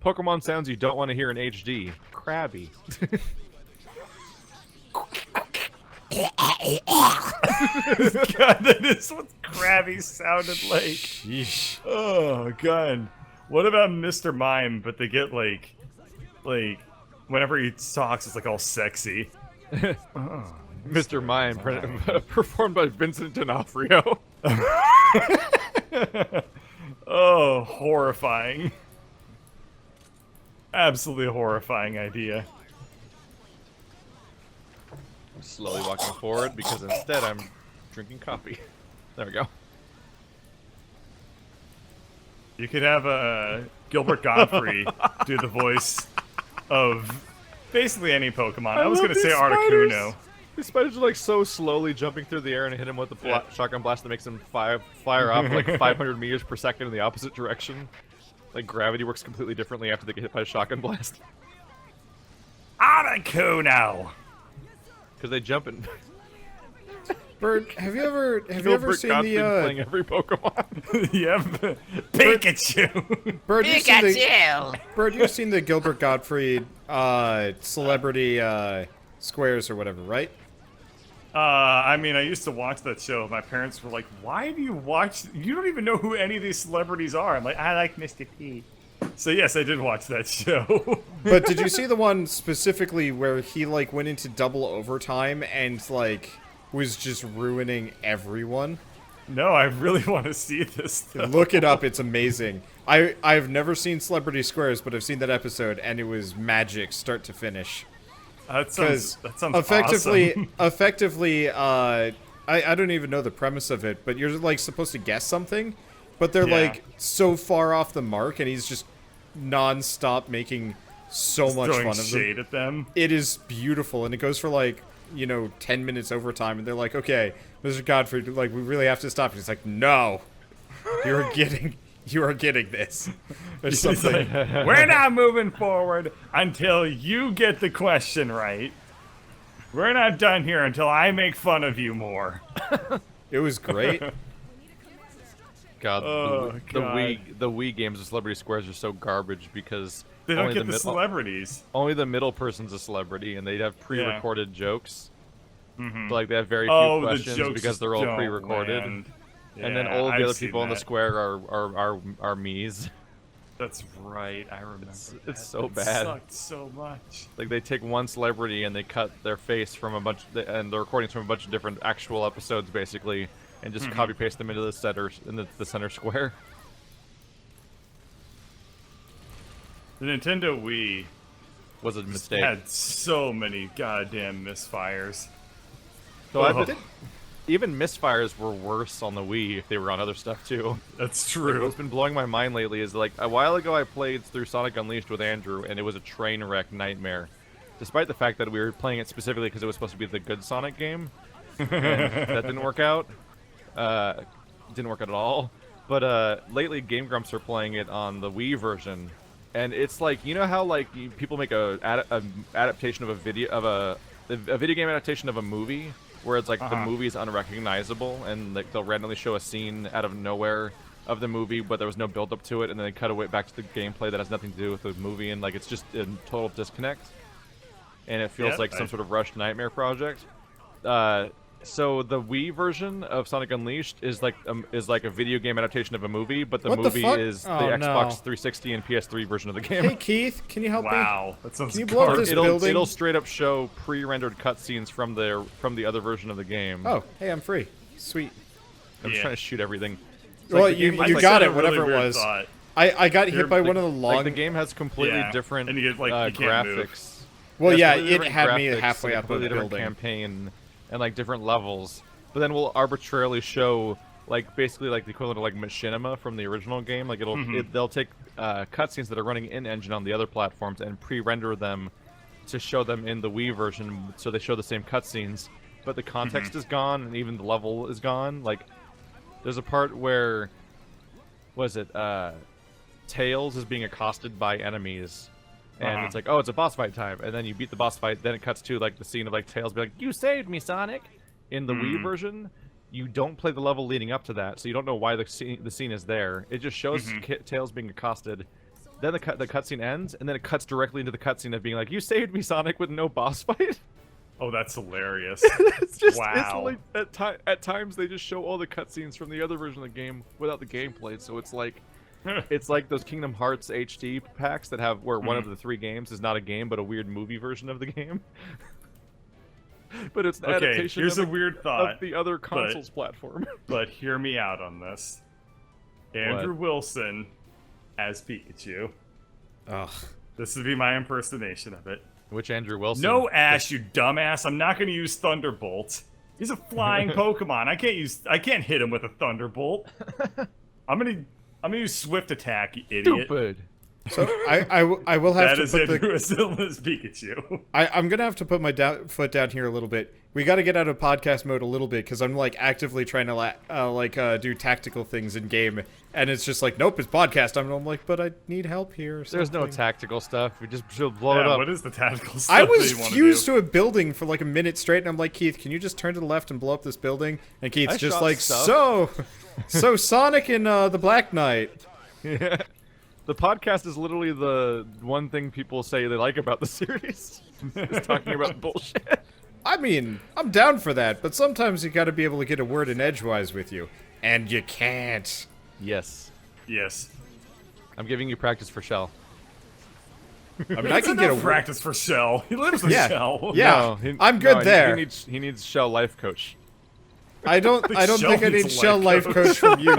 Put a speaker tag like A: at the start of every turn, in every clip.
A: Pokemon sounds you don't want to hear in HD. Krabby.
B: God, that is what Krabby sounded like.
C: Sheesh.
B: Oh god. What about Mr. Mime? But they get like, whenever he talks, it's like all sexy. Oh,
A: Mr. Mime, performed by Vincent D'Onofrio.
B: Oh, horrifying. Absolutely horrifying idea.
A: I'm slowly walking forward because instead I'm drinking coffee. There we go.
B: You could have Gilbert Godfrey do the voice of basically any Pokemon. I was
A: love
B: going to say
A: these
B: Articuno.
A: These spiders are like so slowly jumping through the air and hit him with the shotgun blast that makes them fire off like 500 meters per second in the opposite direction. Like gravity works completely differently after they get hit by a shotgun blast.
B: Articuno!
A: Because they jump and...
C: Bert, have you ever
A: Gilbert
C: seen
A: Gottfried
C: the
A: playing every Pokemon?
B: Yep. Pikachu!
C: Bert,
D: Pikachu!
C: Bert, you've seen the Gilbert Gottfried celebrity squares or whatever, right?
B: I mean, I used to watch that show. My parents were like, why do you watch? You don't even know who any of these celebrities are. I'm like, I like Mr. P. So yes, I did watch that show.
C: But did you see the one specifically where he like went into double overtime and like was just ruining everyone?
B: No, I really want to see this, though.
C: Look it up, it's amazing. I've never seen Celebrity Squares, but I've seen that episode and it was magic start to finish.
B: That sounds
C: effectively,
B: awesome.
C: effectively, I don't even know the premise of it, but you're like supposed to guess something, but they're like so far off the mark, and he's just non-stop making so
B: Just
C: much
B: throwing
C: fun of
B: shade
C: them.
B: at them.
C: It is beautiful, and it goes for like 10 minutes overtime, and they're like, okay, Mr. Godfrey, like we really have to stop. And he's like, no, you are getting this. There's something.
B: We're not moving forward until you get the question right. We're not done here until I make fun of you more.
C: It was great.
A: God,
B: Oh,
A: the
B: God.
A: Wii games of Celebrity Squares are so garbage because
B: They don't
A: only
B: get the celebrities.
A: only the middle person's a celebrity, and they'd have pre-recorded jokes.
B: Mm-hmm.
A: But, like they have very few
B: Oh, the
A: questions
B: jokes
A: because they're all
B: don't
A: pre-recorded,
B: land.
A: and then
B: Yeah,
A: all of the
B: I've
A: other
B: seen
A: people in the
B: that.
A: square are me's.
B: That's right. I remember.
A: It's so
B: That
A: bad.
B: sucked so much.
A: Like they take one celebrity and they cut their face from a bunch, and the recordings from a bunch of different actual episodes, basically, and just copy paste them into the center square.
B: The Nintendo Wii
A: Was a mistake.
B: had so many goddamn misfires.
A: So
B: Oh.
A: even misfires were worse on the Wii if they were on other stuff too.
B: That's
A: Like,
B: true.
A: what's been blowing my mind lately is like a while ago I played through Sonic Unleashed with Andrew, and it was a train wreck nightmare. Despite the fact that we were playing it specifically because it was supposed to be the good Sonic game, and that didn't work out. Didn't work out at all. But lately, Game Grumps are playing it on the Wii version, and it's like, you know how like people make a adaptation of a video game adaptation of a movie where it's like the movie is unrecognizable, and like they'll randomly show a scene out of nowhere of the movie, but there was no build up to it, and then they cut away back to the gameplay that has nothing to do with the movie, and like it's just a total disconnect, and it feels like some sort of rushed nightmare project. So the Wii version of Sonic Unleashed is like a video game adaptation of a movie, but the
C: What the
A: movie
C: fuck?
A: is the
C: Oh, no.
A: Xbox 360 and PS3 version of the game.
C: Hey Keith, can you help me?
B: Wow, that sounds
C: Can you blow up
B: garbage.
C: this
A: It'll
C: building?
A: straight up show pre-rendered cutscenes from the other version of the game.
C: Oh, hey, I'm free. Sweet.
A: I'm just
B: Yeah.
A: trying to shoot everything. It's
C: Well,
A: like the
C: you
A: game-
B: I
C: you
B: just
C: got
B: had
C: it,
B: a really
C: whatever it
B: weird
C: was.
B: thought.
C: I got hit
B: You're-
C: by
B: like-
C: one of the long.
A: Like the game has completely
B: Yeah,
A: different
B: and you get, like, you can't move.
A: graphics.
C: Well,
A: It has
C: yeah,
A: completely
C: it
A: different
C: had me
A: graphics
C: halfway
A: and a
C: up of
A: completely
C: the
A: different
C: building.
A: campaign and like different levels. But then we'll arbitrarily show like basically like the equivalent of like machinima from the original game. Like they'll take cutscenes that are running in engine on the other platforms and pre-render them to show them in the Wii version, so they show the same cutscenes, but the context is gone and even the level is gone. Like there's a part where Tails is being accosted by enemies, and it's like, oh, it's a boss fight time, and then you beat the boss fight. Then it cuts to like the scene of like Tails be like, "You saved me, Sonic." In the Wii version, you don't play the level leading up to that, so you don't know why the scene is there. It just shows Tails being accosted, then the cutscene ends, and then it cuts directly into the cutscene of being like, "You saved me, Sonic, with no boss fight."
B: Oh, that's hilarious.
A: It's just
B: Wow.
A: It's like at times they just show all the cutscenes from the other version of the game without the gameplay, so it's like those Kingdom Hearts HD packs that have where one of the 3 games is not a game but a weird movie version of the game. But it's an
B: Okay,
A: adaptation
B: here's
A: of
B: a weird thought,
A: of the other console's platform.
B: but hear me out on this. Andrew Wilson as Pikachu.
C: Ugh.
B: This would be my impersonation of it.
A: Which Andrew Wilson?
B: No, Ash, you dumbass. I'm not going to use Thunderbolt. He's a flying Pokemon. I can't hit him with a Thunderbolt. I'm gonna use Swift Attack, you idiot.
A: Stupid.
C: So I will have
B: That
C: to
B: is
C: put
B: Andrew
C: the
B: Wilson as Pikachu.
C: I'm gonna have to put my foot down here a little bit. We got to get out of podcast mode a little bit because I'm like actively trying to do tactical things in game, and it's just like, nope, it's podcast. I'm like, but I need help here. Or
A: There's no
C: something.
A: tactical stuff. We just should blow it
B: Yeah,
A: up.
B: what is the tactical stuff
C: I was
B: that you wanna
C: fused
B: do?
C: to a building for like a minute straight, and I'm like, Keith, can you just turn to the left and blow up this building? And Keith's
A: I
C: just
A: shot
C: like,
A: stuff.
C: so Sonic and the Black Knight.
A: Yeah. The podcast is literally the one thing people say they like about the series. Is talking about bullshit.
C: I mean, I'm down for that, but sometimes you got to be able to get a word in edgewise with you, and you can't.
A: Yes.
B: Yes.
A: I'm giving you practice for Shell.
C: I mean, I can get a word.
B: practice for Shell. He lives with
C: Yeah.
B: Shell.
C: Yeah,
A: No,
C: I'm good
A: no,
C: there.
A: He needs Shell life coach.
C: I don't
B: Shell
C: think I
B: needs
C: need
B: a
C: Shell
B: life
C: life coach from you.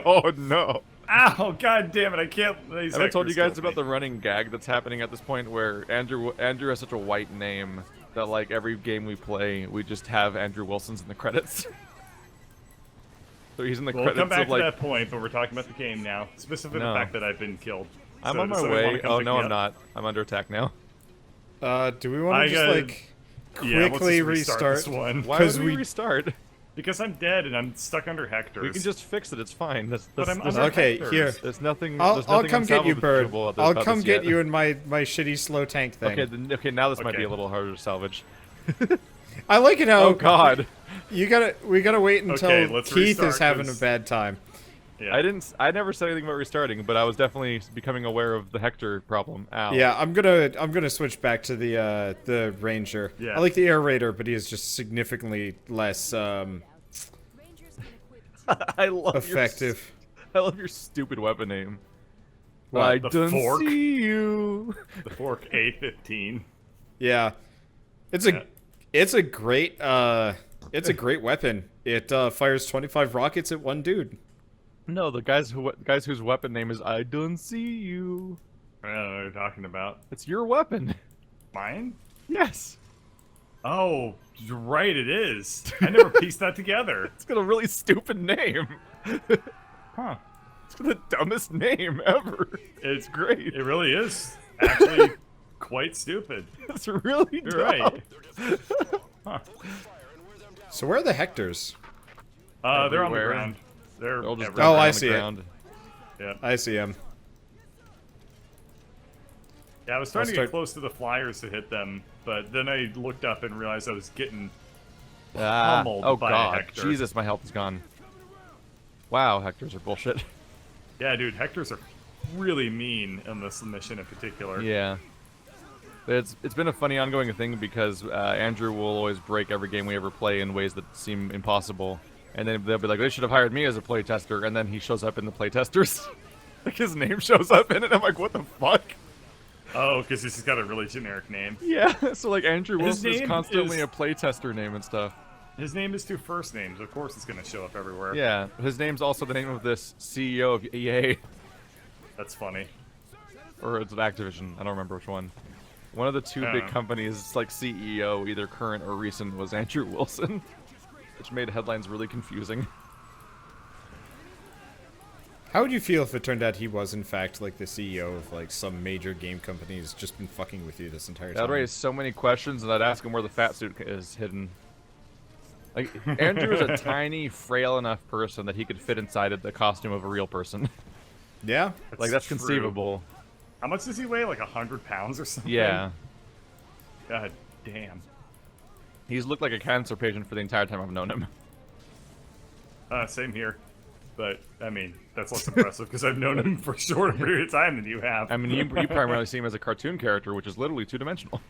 A: Oh no.
B: Ow, god damn it, I can't...
A: Have I told you guys about the running gag that's happening at this point where Andrew has such a white name that like every game we play, we just have Andrew Wilson's in the credits. So he's in the
B: We'll
A: credits
B: come back
A: of
B: to
A: like
B: that point, but we're talking about the game now. Specifically
A: No.
B: the fact that I've been killed.
A: I'm
B: So
A: on
B: does
A: my
B: somebody wanna
A: way.
B: come
A: Oh
B: pick
A: no,
B: me
A: I'm
B: up?
A: not. I'm under attack now.
C: Do we want
B: I
C: to just
B: gotta-
C: like
B: Yeah, let's
C: quickly
B: just restart this
C: restart?
B: one.
A: Why
C: 'Cause
A: would we
C: we-
A: restart?
B: Because I'm dead and I'm stuck under Hectors.
A: We can just fix it. It's fine.
B: But I'm
A: there's,
B: under
C: Okay,
B: Hectors.
C: here.
A: there's nothing.
C: I'll
A: there's nothing
C: come get you, Bird.
A: unsalvageable
C: I'll
A: about
C: come
A: this
C: get
A: yet.
C: you in my shitty slow tank thing.
A: Okay, now this might be
B: Okay.
A: a little harder to salvage.
C: I like it how
A: Oh God.
C: we gotta wait until
B: Okay, let's
C: Keith is
B: restart,
C: having a
B: 'cause-
C: bad time.
B: Yeah.
A: I never said anything about restarting, but I was definitely becoming aware of the Hector problem. Ow.
C: Yeah, I'm gonna switch back to the Ranger.
B: Yeah.
C: I like the Air Raider, but he is just significantly less
A: I love
C: effective.
A: I love your stupid weapon name.
C: What,
A: I
B: the
A: don't
B: fork?
A: see you.
B: The Fork A15.
C: Yeah, it's a great weapon. It fires 25 rockets at one dude.
A: No, the guys whose weapon name is I don't see you.
B: I don't know what you're talking about.
A: It's your weapon.
B: Mine?
A: Yes.
B: Oh, you're right, it is. I never pieced that together.
A: It's got a really stupid name.
B: Huh.
A: It's got the dumbest name ever. It's great.
B: It really is actually quite stupid.
A: It's really
B: You're
A: dumb.
B: right. Huh.
C: So where are the Hectors?
B: They're on the
A: Everywhere.
B: ground. They're
A: They'll just
B: everywhere.
C: Oh,
A: dump
C: I
A: on the
C: see it.
A: ground.
B: Yeah.
C: I see him.
B: Yeah, I was trying
C: I'll
B: to
C: start-
B: get close to the flyers to hit them, but then I looked up and realized I was getting pummeled
A: Oh
B: by a
A: God.
B: Hector.
A: Jesus, my health is gone. Wow, Hectors are bullshit.
B: Yeah, dude, Hectors are really mean in this mission in particular.
A: Yeah. It's been a funny ongoing thing because Andrew will always break every game we ever play in ways that seem impossible. And then they'll be like, they should have hired me as a playtester, and then he shows up in the playtesters. Like his name shows up in it, I'm like, what the fuck?
B: Oh, because he's got a really generic name.
A: Yeah, so like Andrew
B: His
A: Wilson is
B: name
A: constantly
B: is-
A: a playtester name and stuff.
B: His name is 2 first names. Of course it's going to show up everywhere.
A: Yeah, his name's also the name of this CEO of EA.
B: That's funny.
A: Or it's Activision, I don't remember which one. One of the two big
B: Uh.
A: companies, like CEO, either current or recent, was Andrew Wilson. Which made headlines really confusing.
C: How would you feel if it turned out he was in fact like the CEO of like some major game company who's just been fucking with you this entire time?
A: That'd raise so many questions, and I'd ask him where the fat suit is hidden. Like, Andrew is a tiny, frail enough person that he could fit inside of the costume of a real person.
C: Yeah.
A: Like, that's
B: true.
A: conceivable.
B: How much does he weigh? Like 100 pounds or something?
A: Yeah.
B: God damn.
A: He's looked like a cancer patient for the entire time I've known him.
B: Same here. but I mean that's less impressive because I've known him for a shorter period of time than you have.
A: I mean, you primarily see him as a cartoon character, which is literally two-dimensional.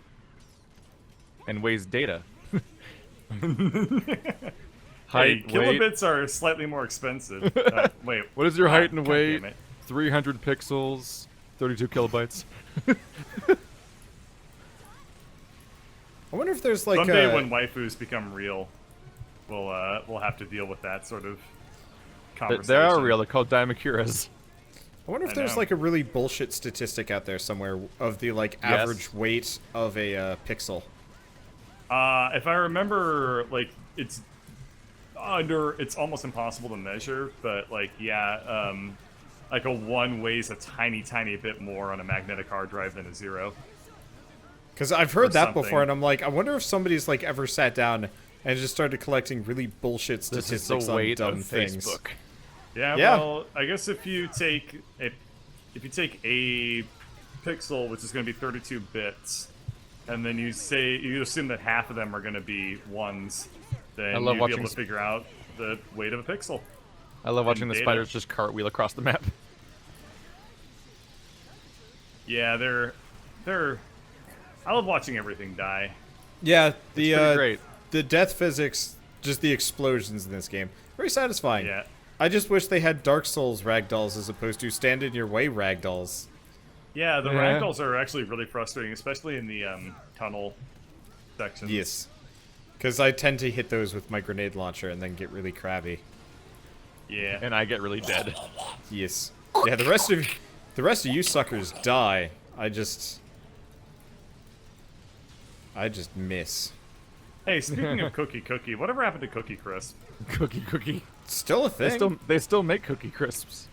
A: And weighs data.
B: Hey,
A: Height, weight.
B: kilobits are slightly more expensive. Wait,
A: What is your height and
B: God
A: weight?
B: damn it.
A: 300 pixels, 32 kilobytes.
C: I wonder if there's like
B: Someday when waifus become real, we'll have to deal with that sort of conversation.
A: They are real. They're called Daimakuras.
C: I wonder if
B: I
C: there's
B: know.
C: like a really bullshit statistic out there somewhere of the like
A: Yes.
C: average weight of a pixel.
B: If I remember, like it's almost impossible to measure, but like yeah, like a 1 weighs a tiny bit more on a magnetic hard drive than a 0.
C: Because I've heard
B: Or
C: that
B: something.
C: before, and I'm like, I wonder if somebody's like ever sat down and just started collecting really bullshit
A: This is
C: statistics
A: the
C: on
A: weight
C: dumb
A: of
C: things.
A: Facebook.
B: Yeah,
C: Yeah.
B: well, I guess if you take a pixel, which is going to be 32 bits, and then you assume that half of them are going to be ones, then
A: I love
B: you'd be
A: watching
B: able to figure out the weight of a pixel.
A: I love watching the
B: data.
A: spiders just cartwheel across the map.
B: Yeah, they're. I love watching everything die.
C: Yeah, the
A: pretty great.
C: the death physics, just the explosions in this game, very satisfying.
B: Yeah.
C: I just wish they had Dark Souls ragdolls as opposed to stand in your way ragdolls.
B: Yeah, the
A: Yeah.
B: ragdolls are actually really frustrating, especially in the tunnel sections.
C: Yes, because I tend to hit those with my grenade launcher and then get really crabby.
B: Yeah.
A: And I get really dead.
C: Yes. Yeah, the rest of you suckers die. I just miss.
B: Hey, speaking of Cookie, whatever happened to Cookie Crisp?
A: Cookie.
C: Still a thing.
A: They still make Cookie Crisps.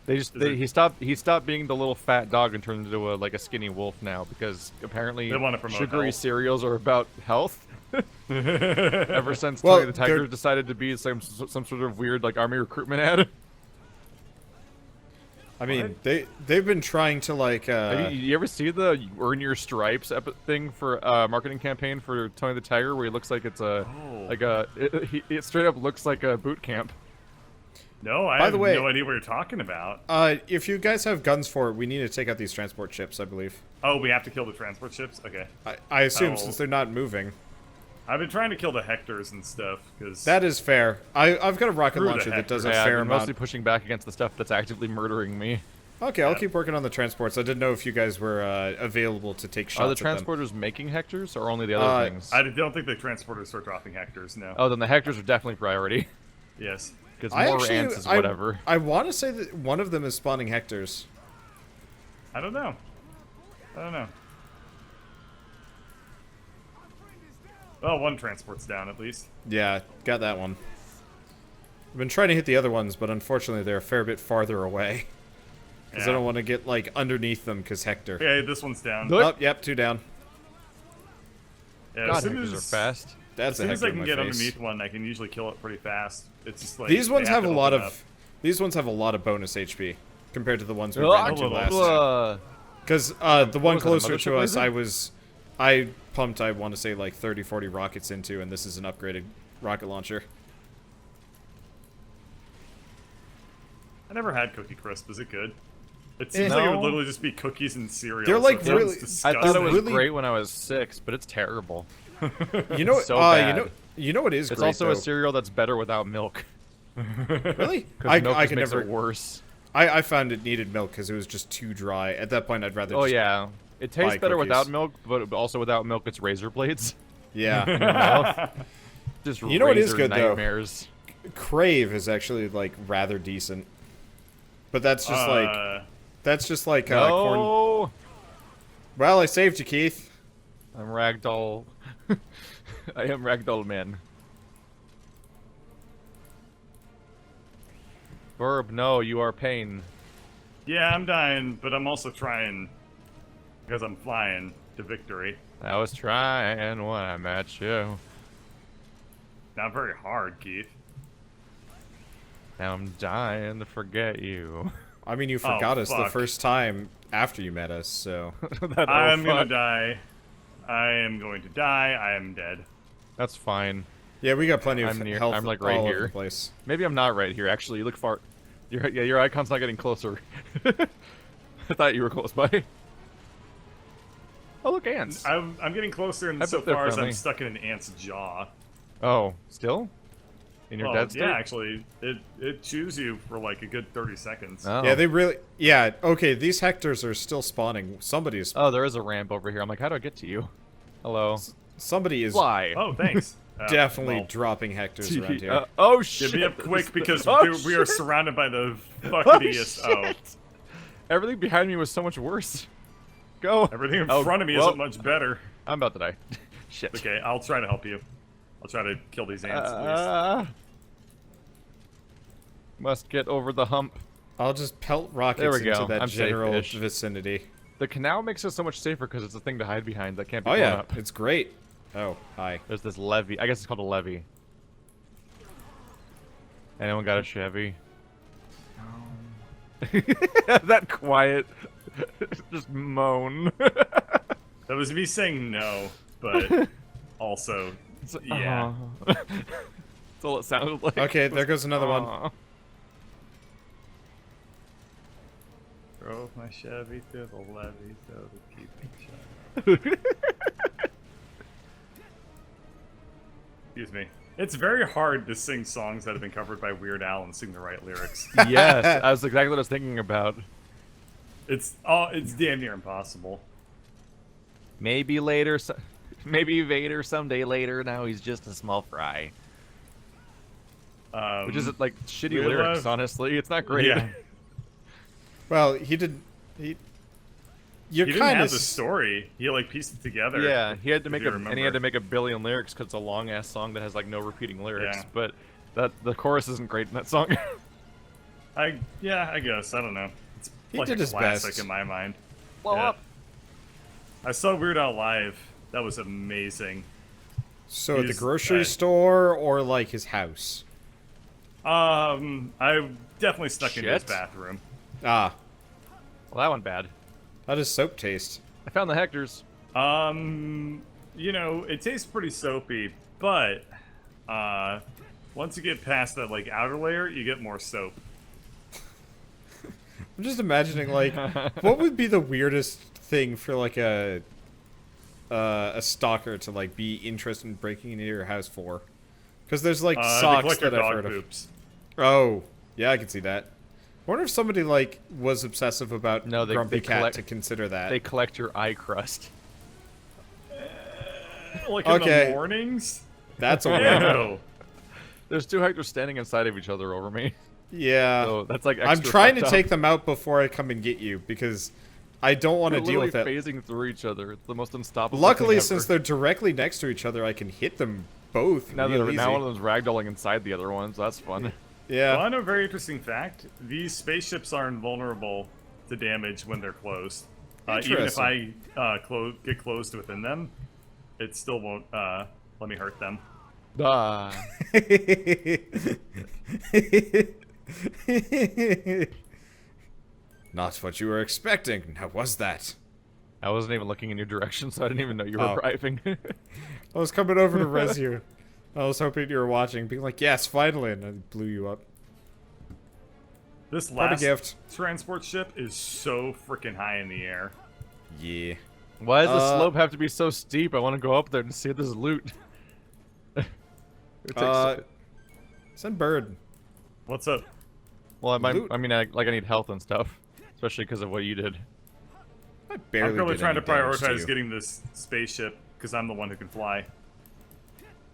A: He stopped being the little fat dog and turned into a skinny wolf now because apparently
B: They wanna promote
A: sugary
B: health.
A: cereals are about health. Ever since
C: Well,
A: Tony the Tiger
C: they're-
A: decided to be some sort of weird army recruitment ad.
C: I mean, they've been trying to
A: You ever see the earn your stripes thing for marketing campaign for Tony the Tiger where he looks like it's it straight up looks like a boot camp.
B: No, I
C: By
B: have
C: the way-
B: no idea what you're talking about.
C: if you guys have guns for it, we need to take out these transport ships, I believe.
B: Oh, we have to kill the transport ships? Okay.
C: I assume
B: Oh.
C: since they're not moving.
B: I've been trying to kill the Hectors and stuff, because...
C: That is fair. I've got a rocket
B: Screw the
C: launcher that does a
A: Yeah,
C: fair
A: I've been
C: amount.
A: mostly pushing back against the stuff that's actively murdering me.
C: Okay, I'll keep working on the transports. I didn't know if you guys were available to take shots
A: Are the
C: at them.
A: transporters making Hectors or only the other things?
B: I don't think the transporters start dropping Hectors, no.
A: Oh, then the Hectors are definitely priority.
B: Yes.
A: Because
C: I
A: more
C: actually,
A: ants is whatever.
C: I want to say that one of them is spawning Hectors.
B: I don't know. Well, one transport's down, at least.
C: Yeah, got that one. I've been trying to hit the other ones, but unfortunately they're a fair bit farther away. Because I
B: Yeah.
C: don't want to get, underneath them, because Hector.
B: Okay, this one's down.
A: Look.
C: Oh, yep, 2 down.
B: Yeah,
A: God,
B: as soon
A: Hectors
B: as,
A: are fast.
C: That's
B: as soon
C: a
B: as
C: Hector
B: I
C: in
B: can
C: my
B: get
C: face.
B: underneath one, I can usually kill it pretty fast. It's just like...
C: These ones
B: they
C: have a
B: to
C: lot
B: open
C: of...
B: up.
C: These ones have a lot of bonus HP compared to the ones we ran into last. Because the one
A: was that, a
C: closer to
A: mothership
C: us,
A: laser?
C: I pumped, I want to say, 30, 40 rockets into, and this is an upgraded rocket launcher.
B: I never had Cookie Crisp. Is it good? It seems like it would
A: No.
B: literally just be cookies and cereal.
C: They're, like,
B: so it sounds
C: really-
A: I
B: disgusting.
A: thought it was
C: really-
A: great when I was 6, but it's terrible.
C: You know,
A: So bad.
C: you know what is
A: It's
C: great,
A: also
C: though?
A: a cereal that's better without milk.
C: Really?
A: Because milk
C: I
A: just
C: can
A: makes
C: never.
A: it worse.
C: I found it needed milk because it was just too dry. At that point, I'd rather.
A: Oh
C: just,
A: yeah, it tastes
C: buy
A: better without
C: cookies.
A: milk, but also without milk, it's razor blades.
C: Yeah.
A: Just
C: You know what is
A: razor
C: good, though?
A: nightmares.
C: Crave is actually rather decent, but that's just corn.
A: No,
C: Well, I saved you, Keith.
A: I'm ragdoll. I am ragdoll man. Verb, no, you are pain.
B: Yeah, I'm dying, but I'm also trying because I'm flying to victory.
A: I was trying when I met you.
B: Not very hard, Keith.
A: Now I'm dying to forget you.
C: I mean, you forgot us the
B: fuck.
C: first time after you met us, so.
A: That,
B: I'm
A: oh,
B: gonna
A: fuck.
B: die. I am going to die. I am dead.
A: That's fine.
C: Yeah, we got plenty of
A: I'm near-
C: health
A: I'm, like, right
C: all over
A: here.
C: the place.
A: Maybe I'm not right here. Actually, you look far. Your icon's not getting closer. I thought you were close by. Oh, look, ants.
B: I'm getting closer
A: I
B: so
A: bet they're
B: far as I'm
A: friendly.
B: stuck in an ant's jaw.
A: Oh, still? In your
B: Well,
A: dead state?
B: yeah, actually, it chews you for like a good 30 seconds.
A: Oh.
C: Yeah, they really. Yeah, okay, these Hectors are still spawning. Somebody is.
A: Oh, there is a ramp over here. I'm like, how do I get to you? Hello.
C: Somebody is
A: Fly.
B: Oh, thanks.
C: definitely
B: Well,
C: dropping Hectors around here.
A: Oh,
B: yeah,
A: shit.
B: be up quick because
A: Oh,
B: we are
A: shit.
B: surrounded by the
A: Oh,
B: fuckiest.
A: shit. Everything behind me was so much worse. Go.
B: Everything in
A: Oh,
B: front of me
A: well,
B: isn't much better.
A: I'm about to die. Shit.
B: Okay, I'll try to help you. I'll try to kill these ants at least.
A: Must get over the hump.
C: I'll just pelt rockets
A: There we
C: into
A: go.
C: that
A: I'm
C: general
A: safe-ish.
C: vicinity.
A: The canal makes it so much safer because it's a thing to hide behind that can't be
C: Oh
A: blown
C: yeah,
A: up.
C: it's great. Oh, hi.
A: There's this levee. I guess it's called a levee. Anyone got a Chevy? That quiet. Just moan.
B: That was me saying no, but also, yeah.
A: That's all it sounded like.
C: Okay, there goes another one.
A: Aw.
B: Drove my Chevy to the levee so to keep me shut. Excuse me. It's very hard to sing songs that have been covered by Weird Al and sing the right lyrics.
A: Yes, that's exactly what I was thinking about.
B: It's damn near impossible.
A: Maybe later, maybe Vader someday later. Now he's just a small fry. Which is like shitty
B: Real
A: lyrics,
B: life?
A: honestly. It's not great.
B: Yeah.
C: Well, he did. You're
B: He didn't
C: kind
B: have
C: of.
B: the story. He like pieced it together.
A: Yeah, he had to
B: if
A: make
B: you
A: and he had
B: remember.
A: to make a billion lyrics because it's a long ass song that has like no repeating lyrics.
B: Yeah.
A: But the chorus isn't great in that song.
B: I guess I don't know. It's
C: He
B: like
C: did
B: a
C: his
B: classic
C: best.
B: in my mind.
A: Blow
B: Yeah.
A: up.
B: I saw Weird Al live. That was amazing.
C: So at the
B: He's,
C: grocery store or like his house?
B: I definitely stuck into his
A: Shit.
B: bathroom.
C: Ah,
A: Well, that went bad.
C: how does soap taste?
A: I found the Hectors.
B: You know, it tastes pretty soapy, but once you get past that like outer layer, you get more soap.
C: I'm just imagining like, what would be the weirdest thing for like a stalker to like be interested in breaking into your house for? Because there's like
B: They
C: socks
B: collect your
C: that I've
B: dog
C: heard of.
B: poops.
C: Oh, yeah, I can see that. I wonder if somebody like was obsessive about
A: No,
C: Grumpy
A: they
C: Cat
A: collect-
C: to consider that.
A: They collect your eye crust.
B: Like
C: Okay.
B: in the mornings.
C: That's a win.
B: Ew.
A: There's two Hectors standing inside of each other over me.
C: Yeah.
A: So that's like
C: I'm
A: extra
C: trying to
A: fucked
C: take
A: up.
C: them out before I come and get you because I don't want to
A: They're
C: deal with
A: literally
C: it.
A: phasing through each other. It's the most unstoppable.
C: Luckily,
A: thing
C: since
A: ever.
C: they're directly next to each other, I can hit them both.
A: now
C: real
A: now one of
C: easy.
A: them's ragdolling inside the other one, so that's fun.
C: Yeah.
B: Well, I know a very interesting fact. These spaceships are invulnerable to damage when they're closed. Even if I get closed within them, it still won't let me hurt them.
A: Ah.
C: Not what you were expecting. Now was that?
A: I wasn't even looking in your direction, so I didn't even know you were
C: Oh.
A: arriving.
C: I was coming over to res you. I was hoping you were watching, being like, "Yes, finally!" and I blew you up.
B: This
C: What a
B: last
C: gift.
B: transport ship is so freaking high in the air.
C: Yeah.
A: Why does the
C: Uh,
A: slope have to be so steep? I want to go up there and see if there's loot. It takes-
C: Send bird.
B: What's up?
A: well, I
C: loot.
A: mean, I need health and stuff, especially because of what you did.
C: I barely
B: I'm really
C: did
B: trying to
C: any damage
B: prioritize
C: you.
B: getting this spaceship because I'm the one who can fly.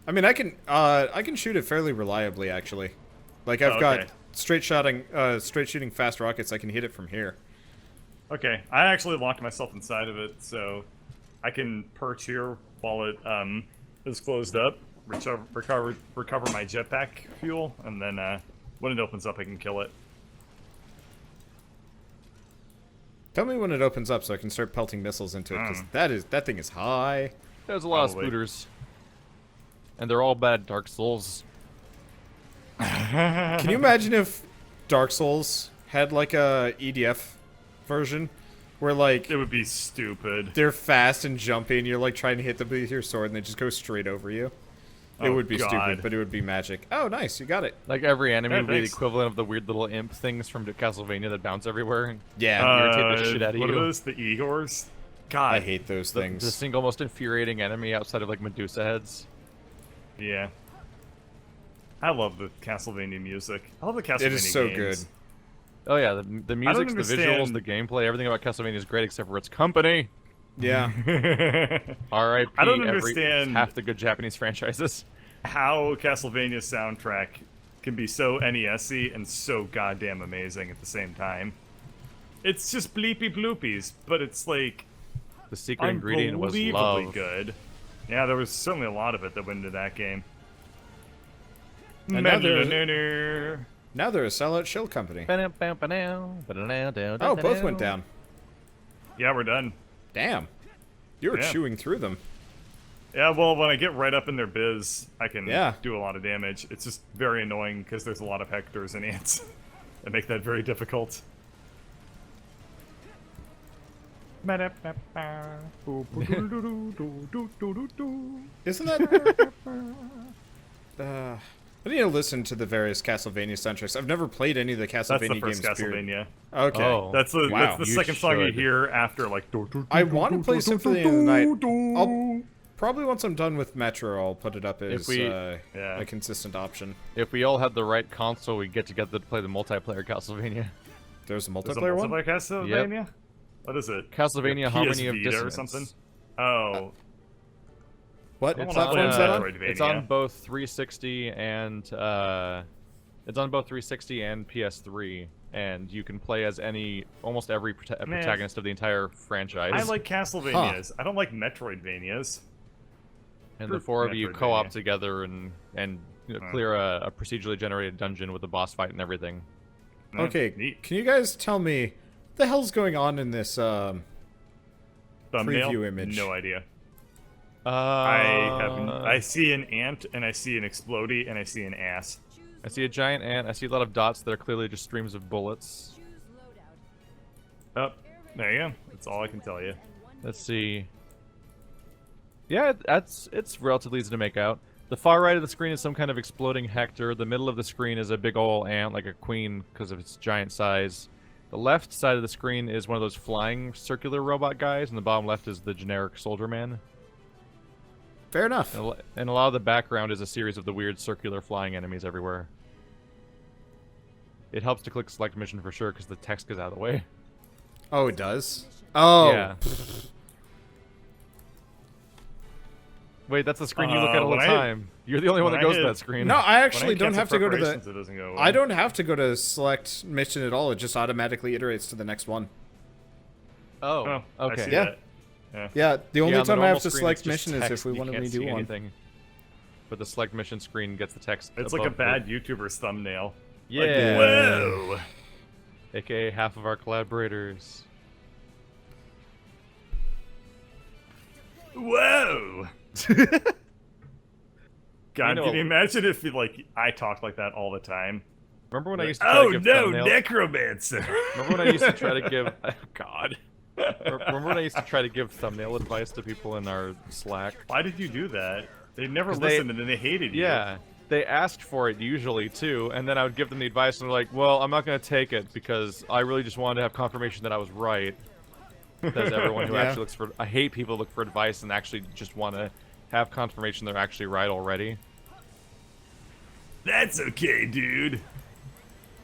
C: I mean, I can shoot it fairly reliably, actually. Like I've got
B: okay.
C: straight shooting fast rockets. I can hit it from here.
B: Okay, I actually locked myself inside of it, so I can perch here while it is closed up, recover my jetpack fuel, and then when it opens up, I can kill it.
C: Tell me when it opens up so I can start pelting missiles into it, because that thing is high.
A: There's a lot
B: Probably.
A: of spooters, and they're all bad Dark Souls.
C: Can you imagine if Dark Souls had like a EDF version, where like
B: It would be stupid.
C: they're fast and jumpy, and you're like trying to hit them with your sword, and they just go straight over you? It would be
B: God.
C: stupid, but it would be magic. Oh, nice, you got it.
A: Like every enemy
B: Yeah,
A: would be the
B: thanks.
A: equivalent of the weird little imp things from Castlevania that bounce everywhere and
C: Yeah,
A: irritate the shit out of
B: What
A: you.
B: are those? The Igors? God.
C: I hate those
A: The
C: things.
A: single most infuriating enemy outside of like Medusa heads.
B: Yeah. I love the Castlevania music. I love the Castlevania
C: It is so
B: games.
C: good.
A: Oh yeah, the music, the visuals,
B: understand-
A: the gameplay, everything about Castlevania is great except for its company.
C: Yeah.
A: R.I.P.
B: I don't
A: every
B: understand-
A: half the good Japanese franchises.
B: How Castlevania's soundtrack can be so NES-y and so goddamn amazing at the same time. It's just bleepy bloopies, but it's like
A: The secret ingredient was
B: unbelievably
A: love.
B: good. Yeah, there was certainly a lot of it that went into that game.
C: And now they're-
B: Medliner.
C: Now they're a sellout shill company. Oh,
A: Oh,
C: both went down.
B: Yeah, we're done.
C: Damn. You were
B: Yeah.
C: chewing through them.
B: Yeah, well, when I get right up in their biz, I can
C: Yeah.
B: do a lot of damage. It's just very annoying because there's a lot of Hectors and ants that make that very difficult.
C: Isn't that... I need to listen to the various Castlevania soundtracks. I've never played any of the
B: That's
C: Castlevania
B: the first
C: games. Period.
B: Castlevania.
C: Okay.
A: Oh.
B: That's the
C: Wow.
B: that's the
A: You
B: second song you
A: should.
B: hear after like.
C: I want to play Symphony of the Night. I'll probably once I'm done with Metro, I'll put it up as
B: Yeah.
C: a consistent option.
A: If we all had the right console, we'd get together to play the multiplayer Castlevania.
C: There's a
B: There's a
C: multiplayer one.
B: multiplayer Castlevania. What is it?
A: Castlevania
B: PS
A: Harmony of
B: Vita
A: Dissonance.
B: or something? Oh,
C: What
B: I wanna
C: platform
B: play
C: is that on?
B: Metroidvania.
A: It's on both 360 and PS3, and you can play as almost every protagonist of the entire franchise.
B: I like Castlevanias. I don't like Metroidvanias.
A: and the
B: Screw
A: four of you co-op
B: Metroidvania.
A: together and clear a procedurally generated dungeon with a boss fight and everything.
B: Eh,
C: Okay,
B: neat.
C: can you guys tell me what the hell's going on in this
B: Thumbnail?
C: preview image?
B: No idea. I
A: I
B: see an ant and I see an explodey and I see an ass.
A: see a giant ant. I see a lot of dots that are clearly just streams of bullets.
B: Oh, there you go. That's all I can tell you.
A: Let's see. Yeah, it's relatively easy to make out. The far right of the screen is some kind of exploding Hector. The middle of the screen is a big ol' ant, like a queen, because of its giant size. The left side of the screen is one of those flying circular robot guys, and the bottom left is the generic soldier man.
C: Fair enough.
A: And a lot of the background is a series of the weird circular flying enemies everywhere. It helps to click select mission for sure, because the text goes out of the way.
C: Oh, it does? Oh.
A: Yeah. Wait, that's the screen you look at all the
B: when I-
A: time. You're the only one
B: when
A: that
B: I
A: goes to
B: hit-
A: that screen.
C: No, I
B: When
C: actually don't
B: cancel
C: have to go to
B: preparations,
C: the...
B: it doesn't go away.
C: I don't have to go to select mission at all. It just automatically iterates to the next one.
A: Oh,
B: Oh, I
A: okay.
B: see
C: Yeah.
B: that. Yeah.
C: Yeah, the only
A: Yeah, on the
C: time I have
A: normal
C: to
A: screen,
C: select
A: it's just
C: mission is
A: text,
C: if we
A: you
C: want to
A: can't
C: redo
A: see
C: one.
A: anything. But the select mission screen gets the text.
B: It's like a
A: above
B: bad YouTuber's thumbnail.
A: Yeah.
B: Like, whoa.
A: AKA half of our collaborators.
B: Whoa. God,
A: You know-
B: can you imagine if I talked like that all the time?
A: Remember when I used to try to give thumbnail?
B: necromancer.
A: Remember when I used to try to give? Oh, God. Remember when I used to try to give thumbnail advice to people in our Slack?
B: Why did you do that? They never
A: 'Cause they-
B: listened and then they hated you.
A: Yeah, they asked for it usually too, and then I would give them the advice, and they're like, "Well, I'm not going to take it because I really just wanted to have confirmation that I was right." That's everyone who
C: Yeah.
A: actually looks for. I hate people who look for advice and actually just want to have confirmation they're actually right already.
B: That's okay, dude.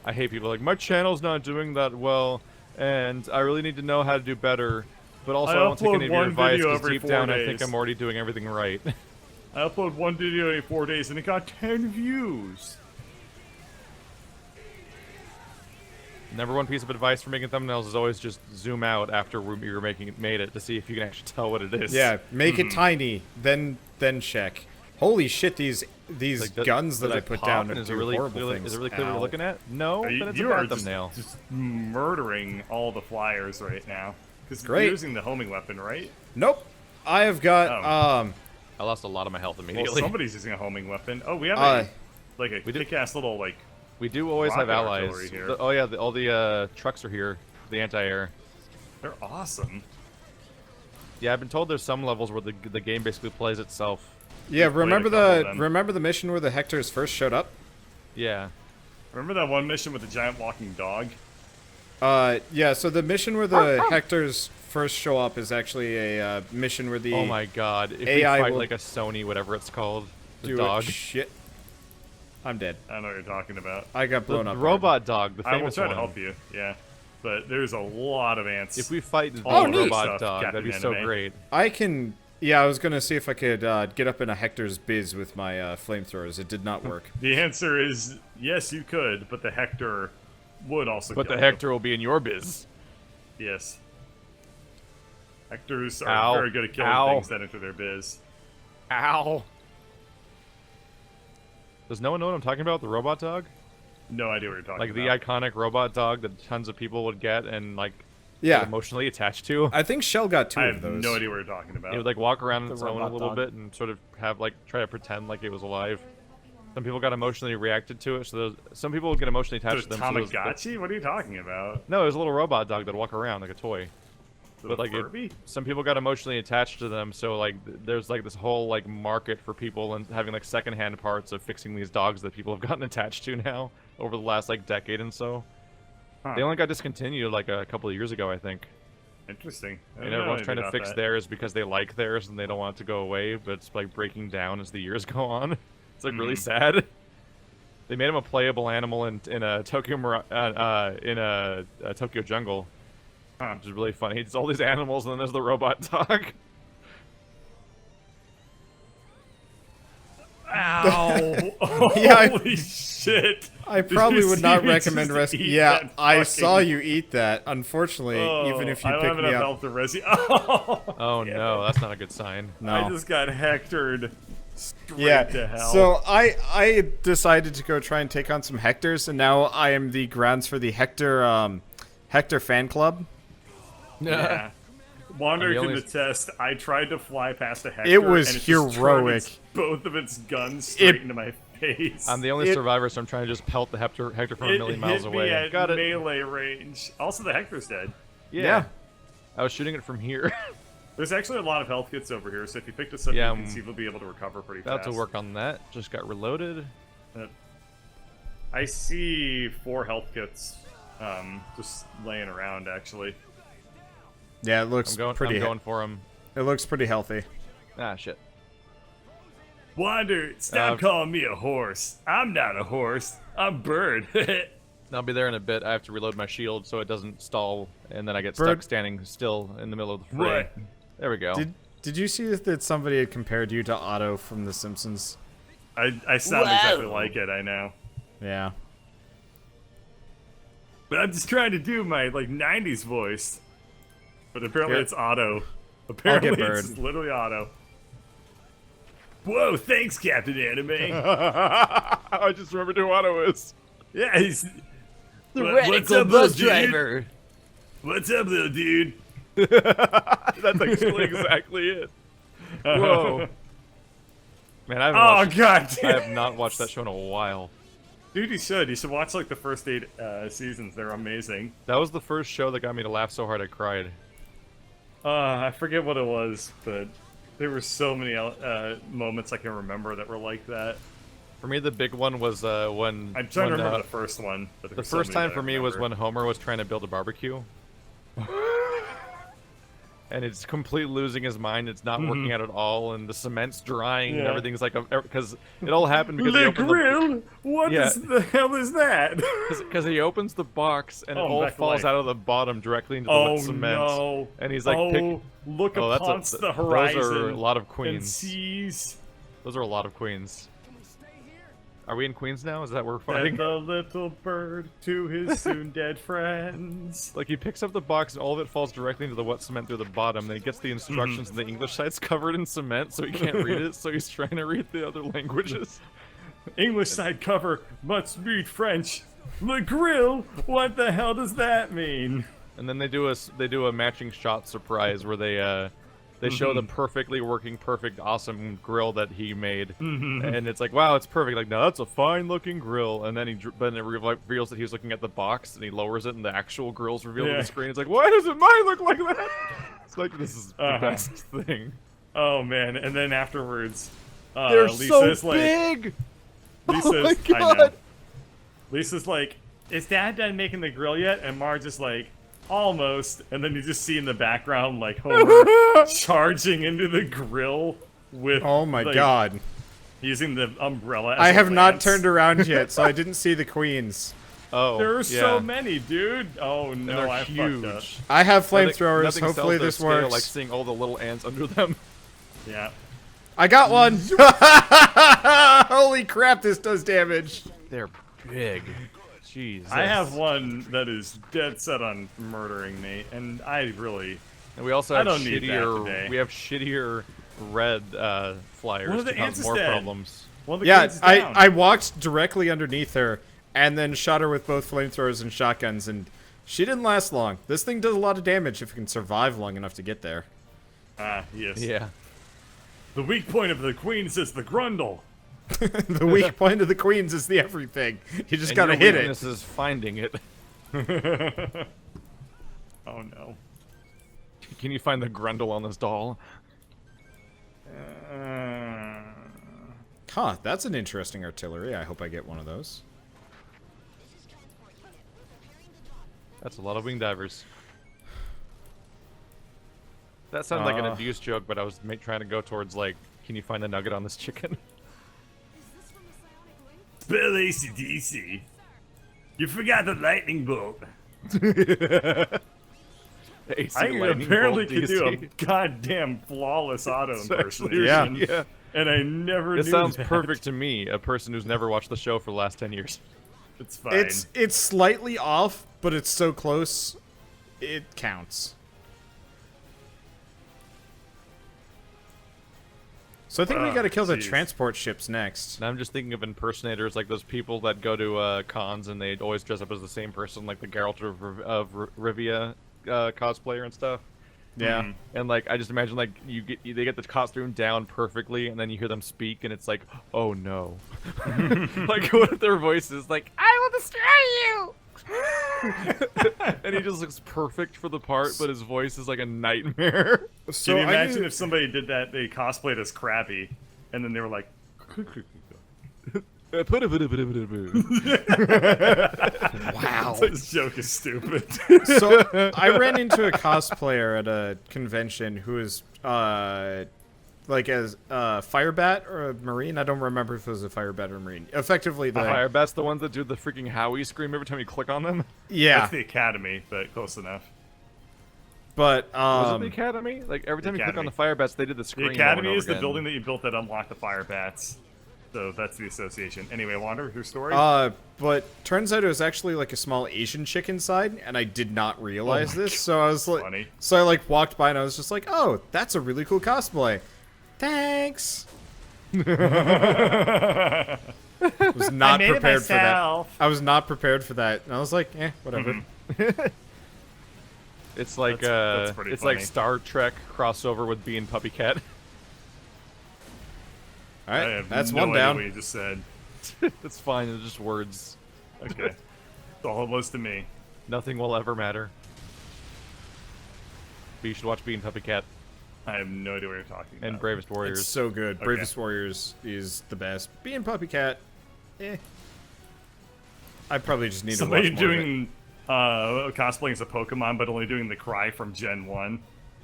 A: I hate people like my channel's not doing that well, and I really need to know how to do better. But also, I won't take
B: upload
A: any of your
B: one
A: advice
B: video
A: because
B: every
A: deep
B: 4
A: down, I think
B: days.
A: I'm already doing everything right.
B: I upload one video in 4 days and it got 10 views.
A: Number one piece of advice for making thumbnails is always just zoom out after you're made it to see if you can actually tell what it is.
C: Yeah, make
A: Hmm.
C: it tiny, then check. Holy shit, these
A: Like,
C: guns that
A: does
C: I
A: it
C: put
A: pop
C: down
A: and
C: do
A: is it really
C: horrible
A: clear,
C: things.
A: Is it really clear what
C: Ow.
A: you're looking at? No,
B: You,
A: then it's
B: you
A: a
B: are
A: bad thumbnail.
B: just murdering all the flyers right now. Because you're
C: Great.
B: using the homing weapon, right?
C: Nope. I have got
B: Oh.
A: I lost a lot of my health
B: Well,
A: immediately.
B: somebody's using a homing weapon. Oh, we have
C: Uh,
B: a kick-ass little
A: We do always have
B: rocket
A: allies.
B: artillery here.
A: Oh yeah, all the trucks are here. The anti-air.
B: They're awesome.
A: Yeah, I've been told there's some levels where the game basically plays itself
C: Yeah,
B: We've played
C: remember
B: a couple of them.
C: the mission where the Hectors first showed up?
A: Yeah.
B: Remember that one mission with the giant walking dog?
C: Yeah, so the mission where the Hectors first show up is actually a mission where the
A: Oh my god. If
C: AI
A: we fight
C: will
A: like a Sony, whatever it's called, the
C: do
A: dog.
C: shit. I'm dead.
B: I don't know what you're talking about.
C: I got
A: The
C: blown up. hard.
A: robot dog, the
B: I will
A: famous
B: try
A: one.
B: to help you. Yeah, but there's a lot of ants.
A: If we fight the
B: Oh, neat.
A: robot
B: Stuff,
A: dog, that'd be
B: Captain
A: so
B: Anime.
A: great.
C: I can. Yeah, I was gonna see if I could get up in a Hector's biz with my flamethrowers. It did not work.
B: The answer is yes, you could, but the Hector would also.
A: But
B: kill
A: the
B: you.
A: Hector will be in your biz.
B: Yes. Hectors are
A: Ow.
B: very good at killing
A: Ow.
B: things that enter their biz.
A: Ow. Does no one know what I'm talking about? The robot dog?
B: No idea what you're talking
A: Like the
B: about.
A: iconic robot dog that tons of people would get and like
C: Yeah,
A: get emotionally attached to.
C: I think Shell got two
B: I
C: of
B: have
C: those.
B: no idea what you're talking about.
A: It would like walk around on
D: The
A: its own a
D: robot
A: little
D: dog.
A: bit and sort of have like try to pretend like it was alive. Some people got emotionally reacted to it, so some people would get emotionally attached
B: The
A: to them. so those-
B: Tamagotchi? What are you talking about?
A: no, it was a little robot dog that'd walk around like a toy.
B: The
A: like it-
B: Furby?
A: Some people got emotionally attached to them, so like there's like this whole like market for people and having like secondhand parts of fixing these dogs that people have gotten attached to now over the last like decade and so.
B: Huh.
A: They only got discontinued like a couple of years ago, I think.
B: Interesting. I
A: And
B: don't know
A: everyone's
B: anything
A: trying to
B: about
A: fix
B: that.
A: theirs because they like theirs and they don't want it to go away, but it's like breaking down as the years go on. It's like really sad. They made him a playable animal in a Tokyo Tokyo jungle,
B: Huh.
A: which is really funny. It's all these animals and then there's the robot dog.
B: Ow!
C: Yeah, I-
B: Holy shit!
C: I
B: Did
C: probably
B: you
C: would
B: see
C: not
B: me
C: recommend
B: just
C: rescue.
B: eat
C: Yeah,
B: that
C: I
B: fucking-
C: saw you eat that. Unfortunately, even if you
B: I don't
C: pick
B: have
C: me
B: enough
C: up,
B: health to res you. Oh,
A: Oh
B: damn
A: no,
B: it.
A: that's not a good sign.
C: no.
B: I just got hectored straight
C: Yeah.
B: to hell.
C: So I decided to go try and take on some Hectors, and now I am the grounds for the Hector fan club.
B: yeah. Wander
A: I'm the
B: can
A: only-
B: attest. I tried to fly past a Hector.
C: It was
B: and it just
C: heroic.
B: turned both of its guns straight into my face.
A: I'm the only
C: It-
A: survivor, so I'm trying to just pelt the Hector from a
B: it
A: million miles
B: hit
A: away.
B: me at
A: Got it.
B: melee range. Also, the Hector's dead.
A: Yeah. I was shooting it from here.
B: There's actually a lot of health kits over here, so if you pick this up,
A: Yeah,
B: you can see we'll be able to recover pretty
A: About
B: fast.
A: to work on that. Just got reloaded.
B: I see 4 health kits just laying around, actually.
C: Yeah, it looks
A: I'm
C: pretty.
A: going for him.
C: It looks pretty healthy.
A: Ah, shit.
B: Wander, stop
A: Uh,
B: calling me a horse. I'm not a horse. I'm Bird.
A: I'll be there in a bit. I have to reload my shield so it doesn't stall, and then I get
C: Bird-
A: stuck standing still in the middle of the fray.
B: What?
A: There we go.
C: Did you see that somebody had compared you to Otto from The Simpsons?
B: I sound exactly like it, I know.
C: Yeah.
B: But I'm just trying to do my, like, 90s voice. But apparently
C: Here.
B: it's Otto. Apparently
C: Bird.
B: it's literally Otto. Whoa, thanks, Captain Anime.
A: I just remembered who Otto is.
B: Yeah, he's...
A: The
B: What's up, little dude? What's up, little dude?
A: That's actually exactly it. Whoa. Man, I haven't,
B: Oh,
A: watched,
B: God.
A: I have not watched that show in a while.
B: Dude, you should. You should watch, like, the first 8 seasons. They're amazing.
A: That was the first show that got me to laugh so hard I cried.
B: I forget what it was, but there were so many moments I can remember that were like that.
A: For me, the big one was when...
B: I'm trying to
A: when,
B: remember the first one. But
A: The
B: there's so
A: first
B: many
A: time
B: that
A: for
B: I
A: me was
B: remember.
A: when Homer was trying to build a barbecue. And it's completely losing his mind. It's not working out at all, and the cement's drying, and
B: Yeah.
A: everything's like... Because it all happened because he
B: Le
A: opened
B: grill? What
A: Yeah.
B: the hell is that?
A: Because he opens the box, and it
B: Oh,
A: all
B: back to
A: falls
B: life.
A: out of the bottom directly into the
B: Oh
A: wet cement.
B: no!
A: And he's like,
B: oh, look
A: Oh, that's
B: upon the
A: those
B: horizon.
A: are a lot of
B: And
A: queens.
B: sees
A: Those are a lot of queens. Are we in Queens now? Is that where we're
B: and
A: fighting?
B: the little bird to his soon dead friends.
A: Like, he picks up the box, and all of it falls directly into the wet cement through the bottom. Then he gets the instructions, and the English side's covered in cement, so he can't read it, so he's trying to read the other languages.
B: English side cover must read French. Le grill? What the hell does that mean?
A: And then they do a matching shot surprise where they show the perfectly working, perfect, awesome grill that he made, and it's like, wow, it's perfect. Like, no, that's a fine-looking grill. And then then it reveals that he was looking at the box, and he lowers it, and the actual grill's revealed on
B: Yeah.
A: the screen. It's like, why doesn't mine look like that? It's like, this is the
B: Uh-huh.
A: best thing.
B: Oh man! And then afterwards,
A: They're so
B: Lisa's like,
A: big.
B: Lisa's,
A: Oh my
B: I know.
A: God.
B: Lisa's like, is Dad done making the grill yet? And Marge is like, almost. And then you just see in the background like Homer charging into the grill with.
C: Oh my
B: like,
C: god.
B: using the umbrella. As
C: I
B: a
C: have not
B: lance.
C: turned around yet, so I didn't see the queens.
A: Oh,
B: There are
A: yeah.
B: so many, dude. Oh
A: And
B: no,
A: they're
B: I
A: huge.
B: fucked up.
C: I have
A: Nothing-
C: flamethrowers.
A: nothing
C: Hopefully
A: sells their
C: this
A: scale
C: works.
A: Like seeing all the little ants under them.
B: Yeah.
C: I got one. Holy crap! This does damage.
A: They're big. Jesus.
B: I have one that is dead set on murdering me, and I really.
A: And we also
B: I
A: have
B: don't need that
A: shittier.
B: today.
A: We have shittier red flyers
B: One of the
A: to
B: ants
A: cause
B: is
A: more
B: dead.
A: problems.
B: One of the
C: Yeah,
B: queens is down.
C: I walked directly underneath her and then shot her with both flamethrowers and shotguns, and she didn't last long. This thing does a lot of damage if it can survive long enough to get there.
B: Ah, yes.
A: Yeah.
B: The weak point of the queens is the grundle.
C: The weak point of the queens is the everything. You just
A: And
C: gotta
A: your
C: hit it.
A: weakness is finding it.
B: Oh no.
A: Can you find the grundle on this doll?
C: Huh, that's an interesting artillery. I hope I get one of those.
A: That's a lot of wing divers. That sounded like an abuse joke, but I was trying to go towards like, can you find the nugget on this chicken?
B: Spill ACDC. You forgot the lightning bolt.
A: AC
B: I
A: lightning
B: apparently
A: bolt
B: could do a
A: DC.
B: goddamn flawless auto
A: It's actually-
B: impersonation.
A: yeah.
B: And I never
A: It
B: knew
A: sounds
B: that.
A: perfect to me, a person who's never watched the show for the last 10 years.
B: It's fine.
C: It's slightly off, but it's so close, it counts. So I think we
B: Oh,
C: gotta kill the
B: jeez.
C: transport ships next.
A: And I'm just thinking of impersonators, like those people that go to cons and they always dress up as the same person, like the Geralt of Rivia cosplayer and stuff.
C: Yeah.
B: Mhm.
A: And like, I just imagine like they get the costume down perfectly, and then you hear them speak, and it's like, oh no, like what if their voice is like, I will destroy you, and he just looks perfect for the part, but his voice is like a nightmare.
C: So
B: Can you
C: I
B: imagine
C: knew-
B: if somebody did that, they cosplayed as Krabby, and then they were like,
C: Wow.
B: this joke is stupid.
C: So I ran into a cosplayer at a convention who is like as Firebat or a Marine. I don't remember if it was a Firebat or a Marine. Effectively, the
A: Firebat's the ones that do the freaking Howie scream every time you click on them.
C: yeah.
B: That's the Academy, but close enough.
C: But
A: Was it the Academy? Like every time you click on the Firebats, they did the
B: The
A: scream.
B: Academy
A: over and
B: is the
A: over again.
B: building that you built that unlocked the fire bats. So that's the association. Anyway, Wander, your story?
C: but turns out it was actually like a small Asian chick inside, and I did not realize
B: my
C: this. So I was like,
B: funny.
C: so I like walked by and I was just like, oh, that's a really cool cosplay. Thanks. Was not prepared for that. I was not prepared for that, and I was like, eh, whatever.
A: It's like
B: That's pretty
A: it's
B: funny.
A: like Star Trek crossover with Bee and Puppy Cat.
C: All
B: I
C: right,
B: have
C: that's
B: no
C: one
B: idea
C: down.
B: what you just said.
A: It's fine. It's just words.
B: Okay. That's all it was to me.
A: Nothing will ever matter. But you should watch Bee and Puppy Cat
B: I have no idea what you're talking
A: and
B: about.
A: Bravest Warriors.
C: It's so good.
B: Okay.
C: Bravest Warriors is the best. Being Puppy Cat, eh. I probably just need
B: Somebody
C: to watch more of it.
B: doing cosplaying as a Pokemon, but only doing the cry from Gen 1.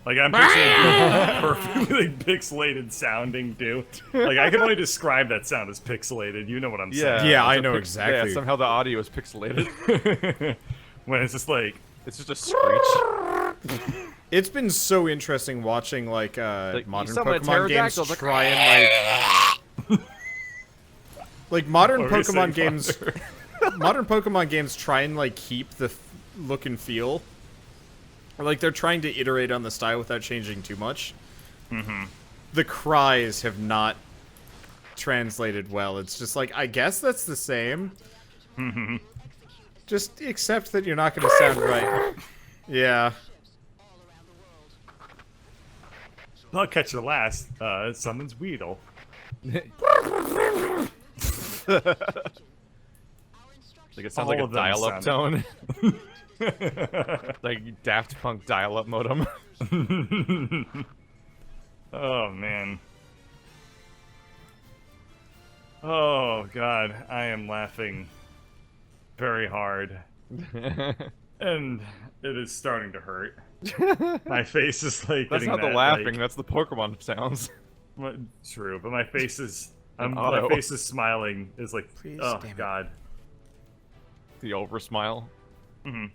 B: Like, I'm picturing it perfectly pixelated sounding, too. Like, I can only describe that sound as pixelated. You know what I'm saying.
C: Yeah, I
A: it's a
C: know
A: Yeah,
C: exactly.
A: somehow the audio is pixelated.
B: When it's just like,
A: It's just a screech.
C: It's been so interesting watching like
A: Like,
C: modern
A: you summon a
C: Pokemon games
A: pterodactyl, it's like,
C: try and like modern
B: What were you saying,
C: Pokemon games. Modern Pokemon games try and like keep the look and feel. Or, like they're trying to iterate on the style without changing too much. Mm-hmm. The cries have not translated well. It's just like I guess that's the same. Mm-hmm. Just accept that you're not going to sound right. Yeah.
B: I'll catch the last. It summons Weedle.
A: Like it sounds
B: All
A: like a
B: of them
A: dial-up
B: sound-
A: tone. Like Daft Punk dial-up modem.
B: Oh, man. Oh god, I am laughing very hard. And it is starting to hurt. My face is like
A: That's
B: getting
A: not the
B: that,
A: laughing.
B: like,
A: That's the Pokemon sounds.
B: true, but my face is my
A: auto.
B: face is smiling is like
C: Please,
B: oh
C: damn it.
B: god.
A: The over smile.
B: Mm-hmm.